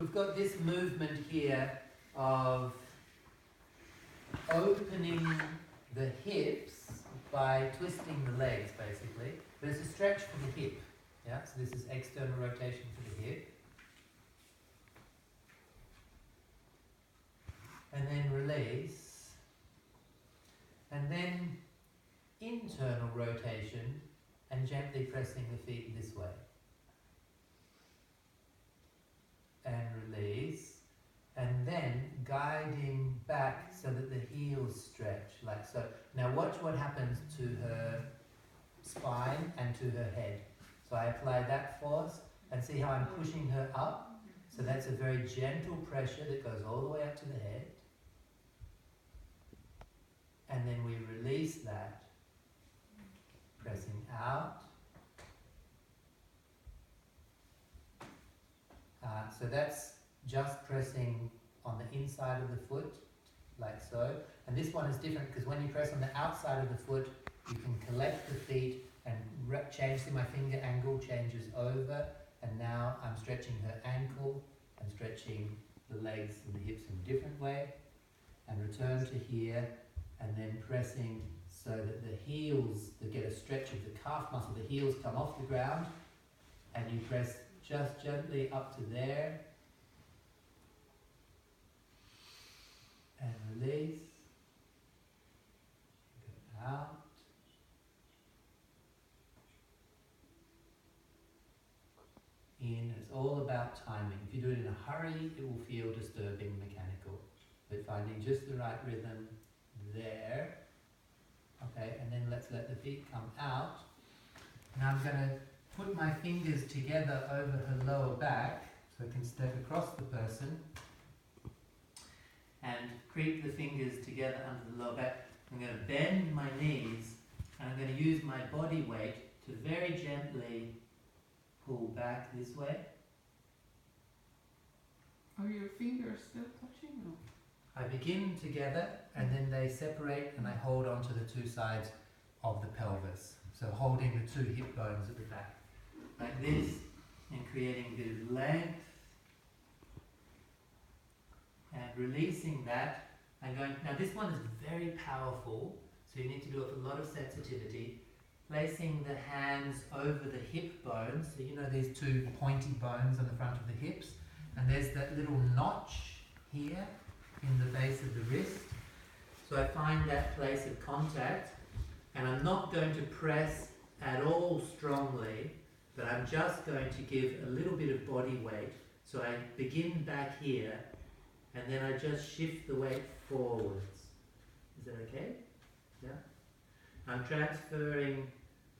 we've got this movement here of opening the hips by twisting the legs, basically. But it's a stretch for the hip. Yeah, so this is external rotation for the hip. And then release. And then internal rotation and gently pressing the feet this way. And release. And then guiding back so that the heels stretch, like so. Now watch what happens to her spine and to her head. So I apply that force and see how I'm pushing her up. So that's a very gentle pressure that goes all the way up to the head. And then we release that, pressing out. So that's just pressing on the inside of the foot, like so. And this one is different because when you press on the outside of the foot, you can collect the feet and change. See, my finger angle changes over, and now I'm stretching her ankle and stretching the legs and the hips in a different way. And return to here, and then pressing so that the heels, they get a stretch of the calf muscle, the heels come off the ground, and you press just gently up to there, and release, go out, in. It's all about timing. If you do it in a hurry, it will feel disturbing, mechanical, but finding just the right rhythm there. Okay, and then let's let the feet come out. Now I'm going to put my fingers together over her lower back so I can step across the person and creep the fingers together under the lower back. I'm going to bend my knees and I'm going to use my body weight to very gently pull back this way. Are your fingers still touching? No. I begin together and then they separate and I hold onto the two sides of the pelvis. So holding the two hip bones at the back. Like this, and creating a bit of length. And releasing that. I'm going, now this one is very powerful, so you need to do it with a lot of sensitivity. Placing the hands over the hip bones, so you know these two pointy bones on the front of the hips, and there's that little notch here in the base of the wrist. So I find that place of contact, and I'm not going to press at all strongly, but I'm just going to give a little bit of body weight. So I begin back here, and then I just shift the weight forwards. Is that okay? Yeah? I'm transferring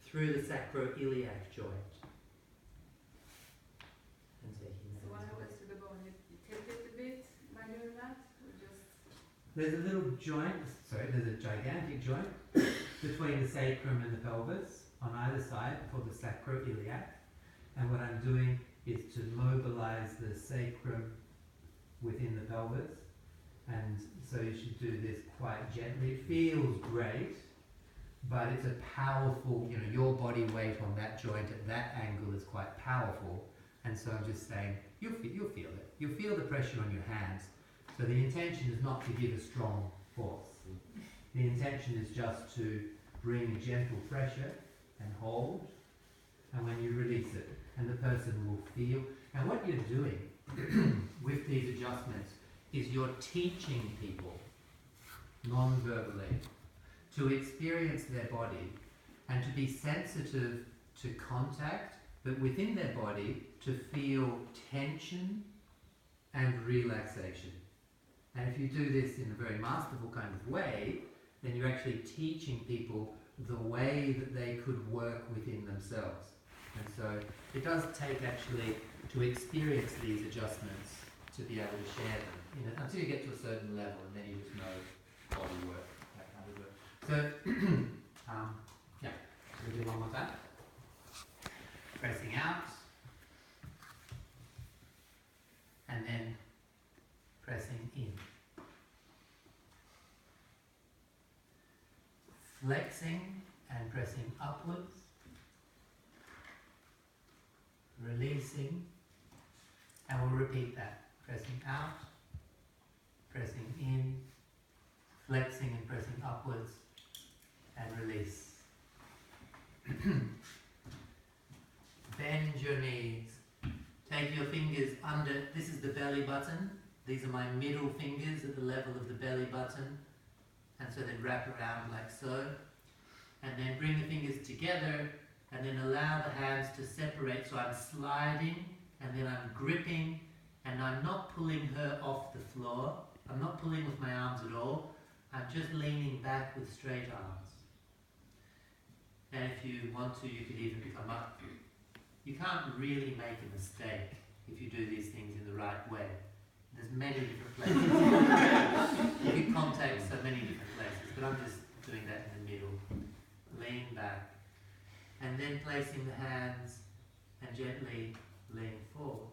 through the sacroiliac joint. And taking that. So what happens to the bone? You tilt it a bit by doing that? Or just... There's a little joint, there's a gigantic joint between the sacrum and the pelvis on either side called the sacroiliac. And what I'm doing is to mobilize the sacrum within the pelvis. And so you should do this quite gently. It feels great, but it's a powerful, your body weight on that joint at that angle is quite powerful. And so I'm just saying, you'll feel it. You'll feel the pressure on your hands. So the intention is not to give a strong force. The intention is just to bring a gentle pressure and hold, and when you release it, and the person will feel. And what you're doing with these adjustments is you're teaching people non-verbally to experience their body and to be sensitive to contact, but within their body to feel tension and relaxation. And if you do this in a very masterful kind of way, then you're actually teaching people the way that they could work within themselves. And so it does take actually to experience these adjustments to be able to share them, until you get to a certain level, and then you just know body work, that kind of work. So, yeah, so we'll do one more time. Pressing out, and then pressing in. Flexing and pressing upwards. Releasing, and we'll repeat that pressing out, pressing in, flexing and pressing upwards, and release. Bend your knees. Take your fingers under, this is the belly button. These are my middle fingers at the level of the belly button. And so then wrap around like so. And then bring the fingers together and then allow the hands to separate. So I'm sliding and then I'm gripping and I'm not pulling her off the floor. I'm not pulling with my arms at all. I'm just leaning back with straight arms. And if you want to, you could even come up. You can't really make a mistake if you do these things in the right way. There's many different places. You can contact so many different places, but I'm just doing that in the middle. Lean back. And then placing the hands and gently lean forward.